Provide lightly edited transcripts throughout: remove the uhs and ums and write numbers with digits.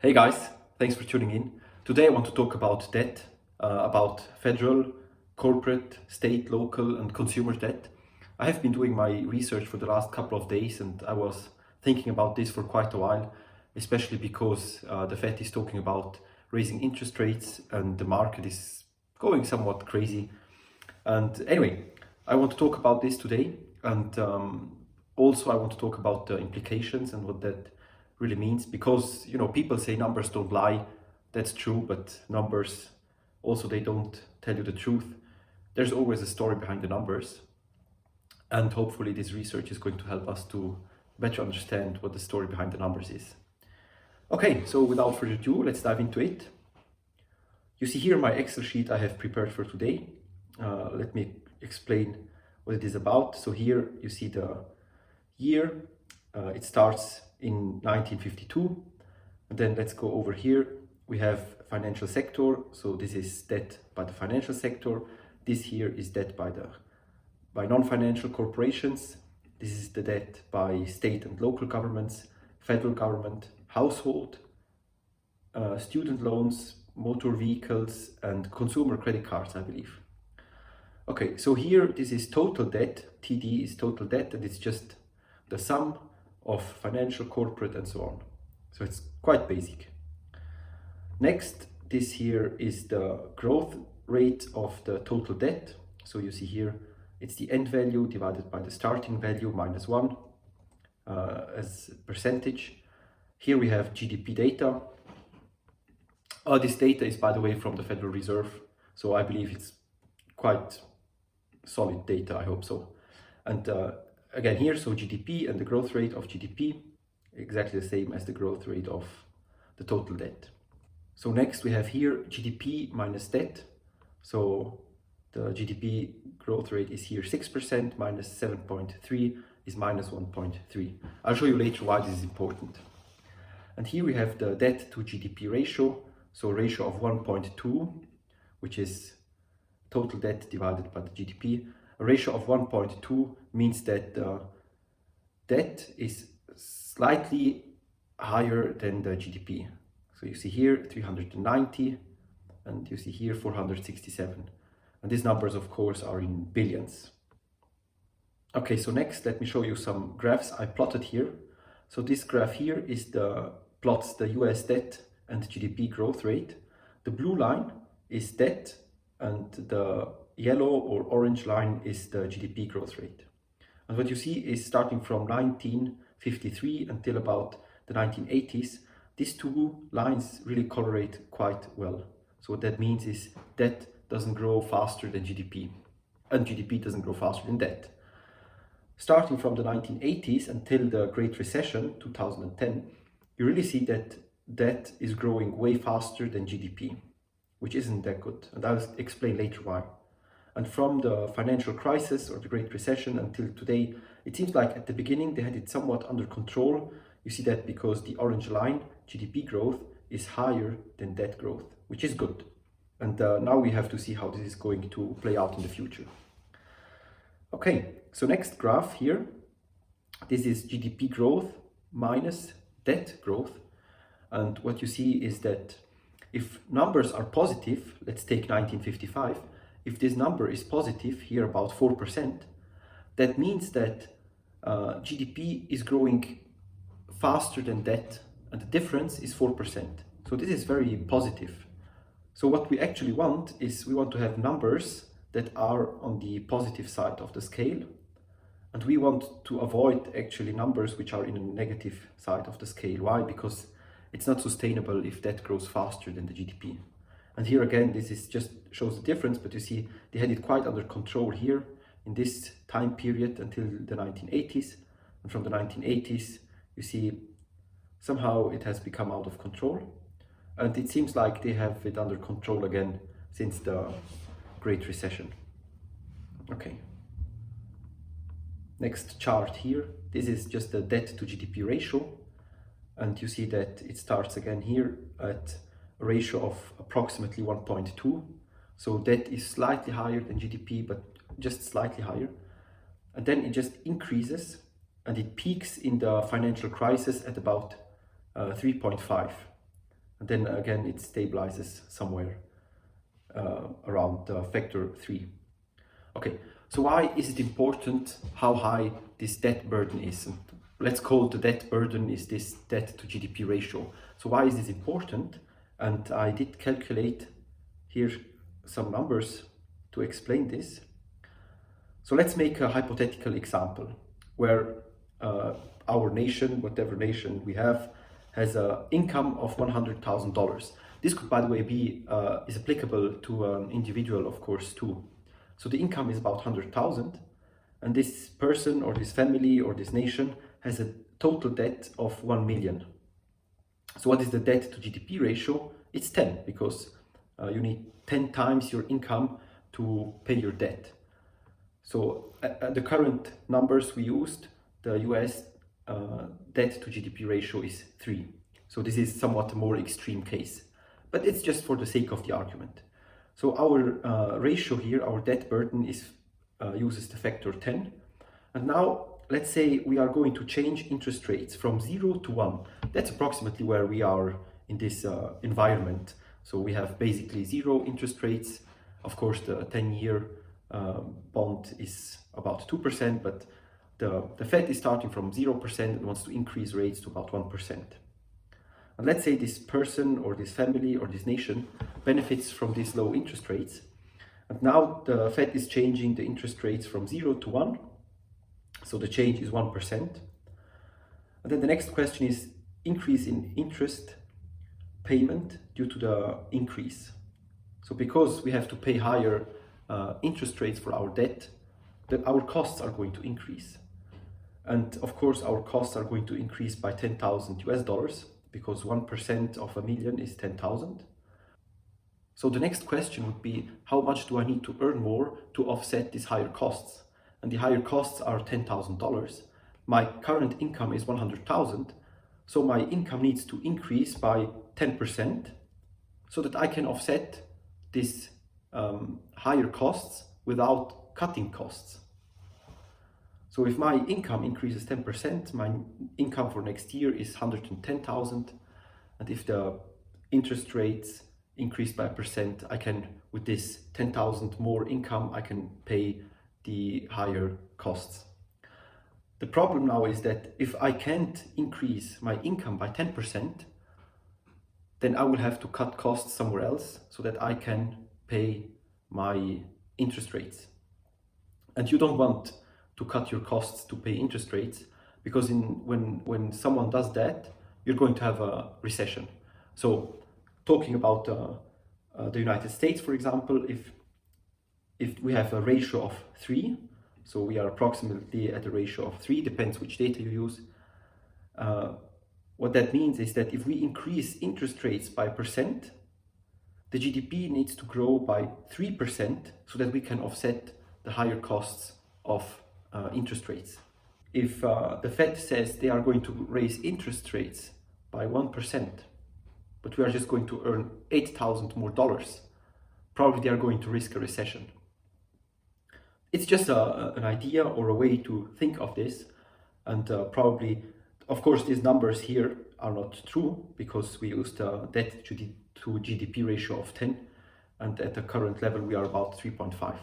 Hey guys, thanks for tuning in. Today I want to talk about debt, about federal, corporate, state, local and consumer debt. I have been doing my research for the last couple of days and I was thinking about this for quite a while, especially because the Fed is talking about raising interest rates and the market is going somewhat crazy. And anyway, I want to talk about this today and also I want to talk about the implications and what that really means, because people say numbers don't lie. That's true, but numbers also, they don't tell you the truth. There's always a story behind the numbers, and hopefully this research is going to help us to better understand what the story behind the numbers is. Okay, so without further ado, let's dive into it. You see here my Excel sheet I have prepared for today. Let me explain what it is about. So here you see the year. It starts in 1952, and then let's go over here. We have financial sector, so this is debt by the financial sector. This here is debt by non-financial corporations. This is the debt by state and local governments, federal government, household, student loans, motor vehicles and consumer credit cards, I believe. Okay, so here this is total debt. TD is total debt, and it's just the sum of financial, corporate and so on. So it's quite basic. Next, this here is the growth rate of the total debt. So you see here, it's the end value divided by the starting value minus 1 as percentage. Here we have GDP data. This data is, by the way, from the Federal Reserve. So I believe it's quite solid data, I hope so. And again here, so GDP and the growth rate of GDP, exactly the same as the growth rate of the total debt. So next we have here GDP minus debt. So the GDP growth rate is here 6%, minus 7.3 is minus 1.3. I'll show you later why this is important. And here we have the debt to GDP ratio. So a ratio of 1.2, which is total debt divided by the GDP. A ratio of 1.2 means that the debt is slightly higher than the GDP. So you see here 390 and you see here 467. And these numbers, of course, are in billions. Okay, so next let me show you some graphs I plotted here. So this graph here is plots the US debt and GDP growth rate. The blue line is debt and the yellow or orange line is the GDP growth rate. And what you see is starting from 1953 until about the 1980s, these two lines really correlate quite well. So what that means is debt doesn't grow faster than GDP, and GDP doesn't grow faster than debt. Starting from the 1980s until the Great Recession, 2010, you really see that debt is growing way faster than GDP, which isn't that good, and I'll explain later why. And from the financial crisis or the Great Recession until today, it seems like at the beginning they had it somewhat under control. You see that because the orange line, GDP growth, is higher than debt growth, which is good. And now we have to see how this is going to play out in the future. Okay, so next graph here, this is GDP growth minus debt growth. And what you see is that if numbers are positive, let's take 1955, if this number is positive, here about 4%, that means that GDP is growing faster than debt, and the difference is 4%. So this is very positive. So what we actually want is we want to have numbers that are on the positive side of the scale, and we want to avoid actually numbers which are in a negative side of the scale. Why? Because it's not sustainable if debt grows faster than the GDP. And here again, this is just shows the difference, but you see they had it quite under control here in this time period until the 1980s. And from the 1980s, you see somehow it has become out of control. And it seems like they have it under control again since the Great Recession. Okay. Next chart here. This is just the debt to GDP ratio. And you see that it starts again here at a ratio of approximately 1.2. So debt is slightly higher than GDP, but just slightly higher. And then it just increases and it peaks in the financial crisis at about 3.5. and then again it stabilizes somewhere around factor 3. Okay, so why is it important how high this debt burden is? And let's call the debt burden is this debt to GDP ratio. So why is this important? And I did calculate here some numbers to explain this. So let's make a hypothetical example where our nation, whatever nation we have, has an income of $100,000. This could, by the way, be is applicable to an individual, of course, too. So the income is about 100,000, and this person or this family or this nation has a total debt of 1 million. So what is the debt to GDP ratio? It's 10, because you need 10 times your income to pay your debt. So the current numbers we used, the US debt to GDP ratio is 3. So this is somewhat a more extreme case, but it's just for the sake of the argument. So our ratio here, our debt burden uses the factor 10. And now let's say we are going to change interest rates from 0 to 1. That's approximately where we are in this environment. So we have basically 0 interest rates. Of course, the 10-year bond is about 2%, but the Fed is starting from 0% and wants to increase rates to about 1%. And let's say this person or this family or this nation benefits from these low interest rates. And now the Fed is changing the interest rates from 0 to 1. So the change is 1%. And then the next question is increase in interest payment due to the increase. So because we have to pay higher interest rates for our debt, that our costs are going to increase. And of course, our costs are going to increase by 10,000 US dollars, because 1% of a million is 10,000. So the next question would be, how much do I need to earn more to offset these higher costs? And the higher costs are $10,000. My current income is 100,000, so my income needs to increase by 10% so that I can offset these higher costs without cutting costs. So if my income increases 10%, my income for next year is 110,000. And if the interest rates increase by 1%, I can, with this 10,000 more income, I can pay the higher costs. The problem now is that if I can't increase my income by 10%, then I will have to cut costs somewhere else so that I can pay my interest rates. And you don't want to cut your costs to pay interest rates, because when someone does that, you're going to have a recession. So talking about the United States, for example, if we have a ratio of 3, so we are approximately at a ratio of 3, depends which data you use. What that means is that if we increase interest rates by %, the GDP needs to grow by 3% so that we can offset the higher costs of interest rates. If the Fed says they are going to raise interest rates by 1%, but we are just going to earn $8,000 more, probably they are going to risk a recession. It's just an idea or a way to think of this, and probably, of course, these numbers here are not true because we used a debt to GDP ratio of 10, and at the current level we are about 3.5.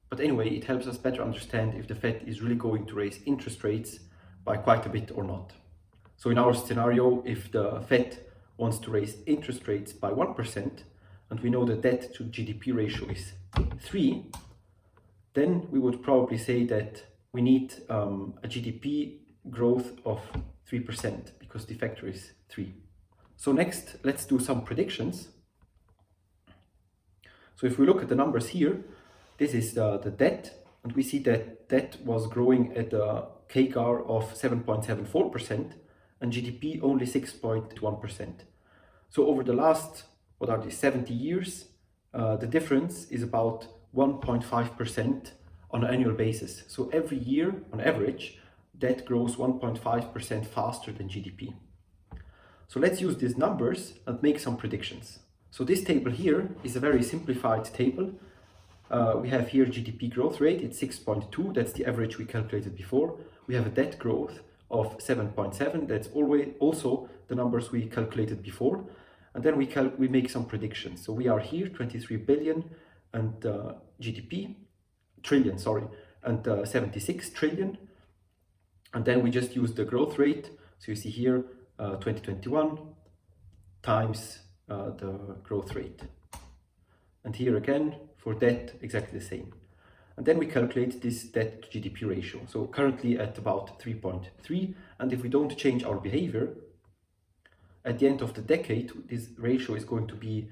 But anyway, it helps us better understand if the Fed is really going to raise interest rates by quite a bit or not. So in our scenario, if the Fed wants to raise interest rates by 1%, and we know the debt to GDP ratio is 3, then we would probably say that we need a GDP growth of 3% because the factor is 3. So next, let's do some predictions. So if we look at the numbers here, this is the debt, and we see that debt was growing at a CAGR of 7.74% and GDP only 6.1%. So over the last, 70 years, the difference is about 1.5% on an annual basis. So every year, on average, debt grows 1.5% faster than GDP. So let's use these numbers and make some predictions. So this table here is a very simplified table. We have here GDP growth rate, it's 6.2, that's the average we calculated before. We have a debt growth of 7.7, that's always also the numbers we calculated before. and then we make some predictions. So we are here 23 billion and GDP trillion, sorry, and 76 trillion, and then we just use the growth rate. So you see here 2021 times the growth rate, and here again for debt exactly the same. And then we calculate this debt to GDP ratio. So currently at about 3.3, and if we don't change our behavior, at the end of the decade, this ratio is going to be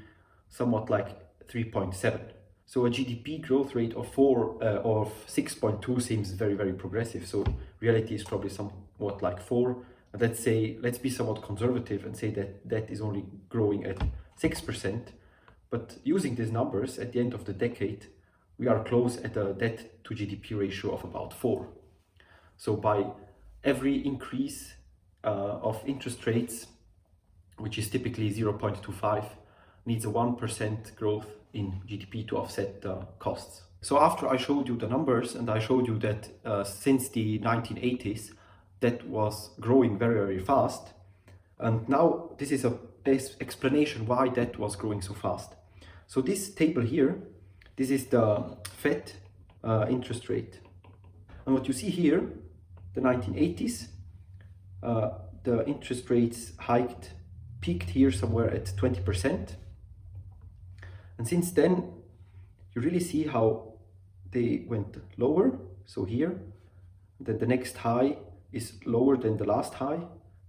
somewhat like 3.7. So a GDP growth rate of 6.2 seems very, very progressive. So reality is probably somewhat like 4. And let's be somewhat conservative and say that that is only growing at 6%. But using these numbers at the end of the decade, we are close at a debt to GDP ratio of about 4. So by every increase of interest rates, which is typically 0.25, needs a 1% growth in GDP to offset the costs. So after I showed you the numbers and I showed you that since the 1980s, that was growing very, very fast. And now this is a best explanation why that was growing so fast. So this table here, this is the Fed interest rate. And what you see here, the 1980s, the interest rates peaked here somewhere at 20%. And since then, you really see how they went lower. So here, then the next high is lower than the last high.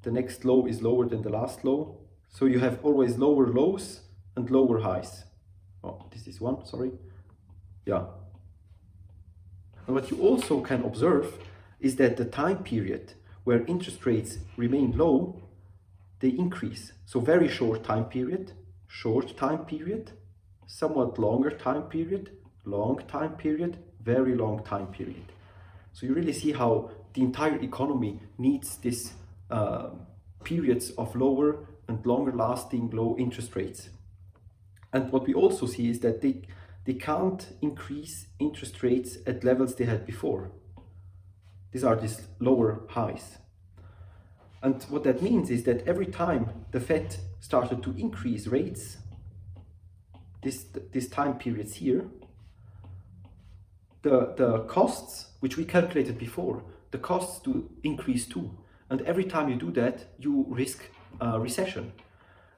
The next low is lower than the last low. So you have always lower lows and lower highs. Oh, this is one, sorry. Yeah. And what you also can observe is that the time period where interest rates remain low, they increase. So very short time period, somewhat longer time period, long time period, very long time period. So you really see how the entire economy needs this periods of lower and longer lasting low interest rates. And what we also see is that they can't increase interest rates at levels they had before. These are these lower highs. And what that means is that every time the Fed started to increase rates, this time periods here, the costs, which we calculated before, the costs do increase too. And every time you do that, you risk recession.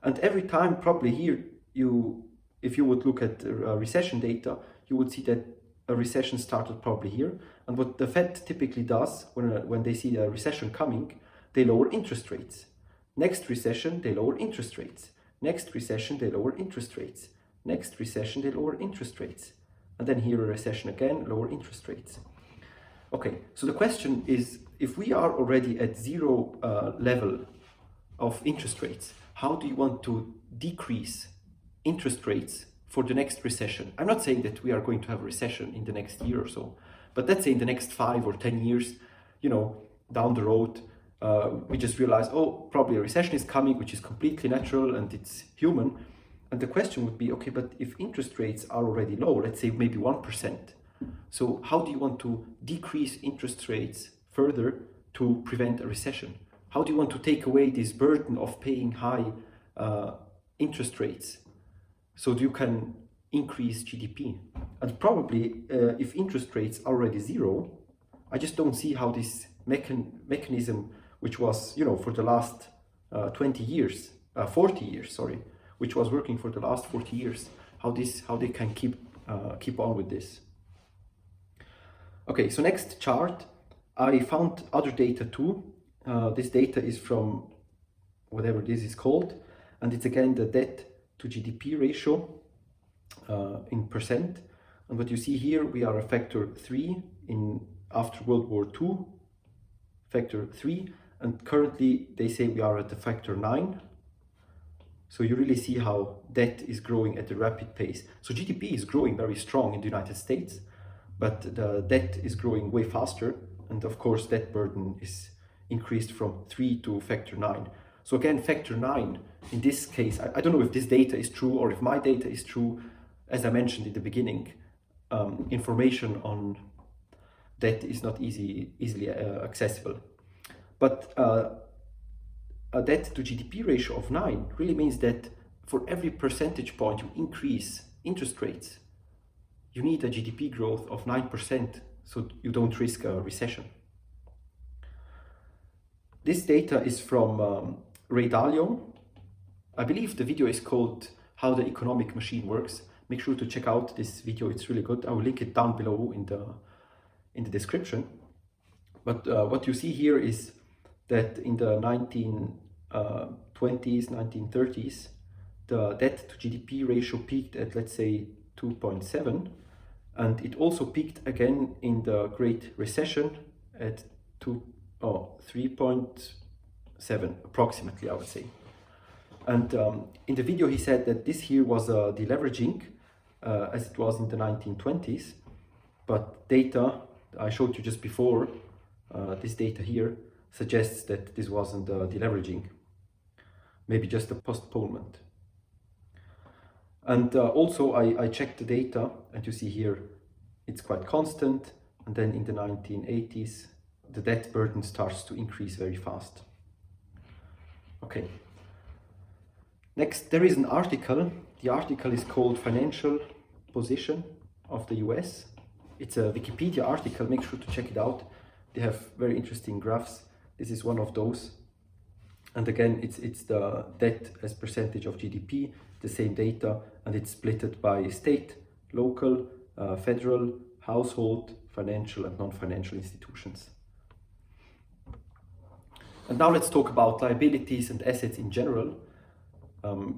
And every time probably here, if you would look at recession data, you would see that a recession started probably here. And what the Fed typically does when they see a recession coming, they lower interest rates. Next recession, they lower interest rates. Next recession, they lower interest rates. Next recession, they lower interest rates. And then here a recession again, lower interest rates. Okay, so the question is, if we are already at zero level of interest rates, how do you want to decrease interest rates for the next recession? I'm not saying that we are going to have a recession in the next year or so, but let's say in the next 5 or 10 years, down the road, we just realize, oh, probably a recession is coming, which is completely natural and it's human. And the question would be, okay, but if interest rates are already low, let's say maybe 1%, so how do you want to decrease interest rates further to prevent a recession? How do you want to take away this burden of paying high interest rates so you can increase GDP? And probably if interest rates are already zero, I just don't see how this mechanism, which was, for the last 40 years, which was working for the last 40 years, how they can keep on with this. Okay, so next chart, I found other data too. This data is from whatever this is called, and it's again the debt to GDP ratio in percent. And what you see here, we are a factor 3 after World War II, factor 3, and currently they say we are at the factor 9. So you really see how debt is growing at a rapid pace. So GDP is growing very strong in the United States, but the debt is growing way faster. And of course, debt burden is increased from 3 to factor 9. So again, factor 9, in this case, I don't know if this data is true or if my data is true. As I mentioned in the beginning, information on debt is not easily accessible. But a debt to GDP ratio of 9 really means that for every percentage point you increase interest rates, you need a GDP growth of 9% so you don't risk a recession. This data is from Ray Dalio. I believe the video is called How the Economic Machine Works. Make sure to check out this video, it's really good. I will link it down below in the description. But what you see here is that in the 1920s, 1930s, the debt to GDP ratio peaked at, let's say, 2.7, and it also peaked again in the Great Recession at 3.7 approximately, I would say. And in the video he said that this here was a deleveraging as it was in the 1920s, but data I showed you just before, this data here suggests that this wasn't a deleveraging, maybe just a postponement. And also I checked the data, and you see here it's quite constant, and then in the 1980s the debt burden starts to increase very fast. Okay. Next, there is an article. The article is called Financial Position of the US. It's a Wikipedia article, make sure to check it out. They have very interesting graphs. This is one of those. And again, it's the debt as percentage of GDP, the same data, and it's splitted by state, local, federal, household, financial and non-financial institutions. And now let's talk about liabilities and assets in general.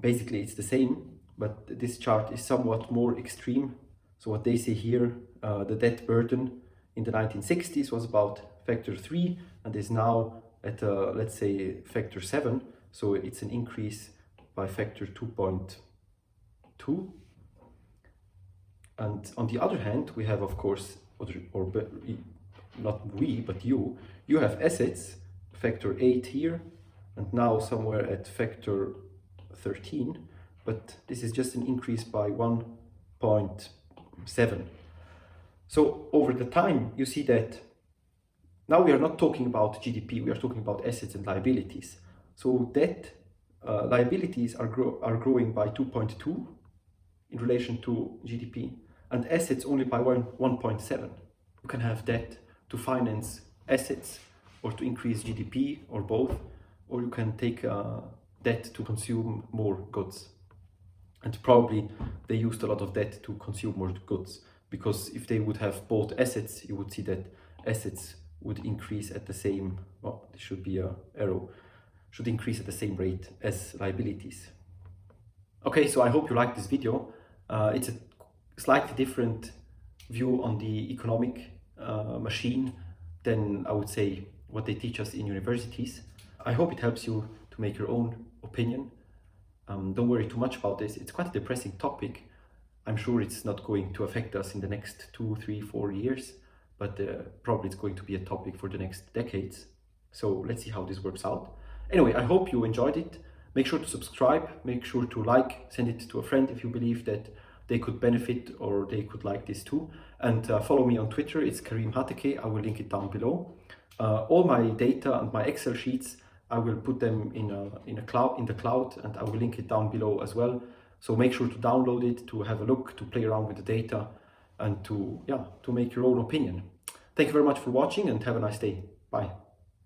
Basically it's the same, but this chart is somewhat more extreme. So what they say here, the debt burden in the 1960s was about factor 3 and is now at let's say factor 7. So it's an increase by factor 2.2. And on the other hand, we have, of course, not we, but you have assets, factor 8 here, and now somewhere at factor 13, but this is just an increase by 1.7. So over the time, you see that now we are not talking about GDP, we are talking about assets and liabilities. So debt, liabilities are growing by 2.2 in relation to GDP, and assets only by 1.7. You can have debt to finance assets or to increase GDP or both, or you can take debt to consume more goods. And probably they used a lot of debt to consume more goods, because if they would have bought assets, you would see that assets would increase at the same, well, this should be an arrow, should increase at the same rate as liabilities. Okay, so I hope you liked this video. It's a slightly different view on the economic machine than I would say what they teach us in universities. I hope it helps you to make your own opinion. Don't worry too much about this. It's quite a depressing topic. I'm sure it's not going to affect us in the next 2, 3, 4 years, but probably it's going to be a topic for the next decades. So let's see how this works out. Anyway, I hope you enjoyed it. Make sure to subscribe, make sure to like, send it to a friend if you believe that they could benefit or they could like this too. And follow me on Twitter, it's Karim Hateke, I will link it down below. All my data and my Excel sheets, I will put them in the cloud, and I will link it down below as well. So make sure to download it, to have a look, to play around with the data, and to make your own opinion. Thank you very much for watching, and have a nice day. Bye.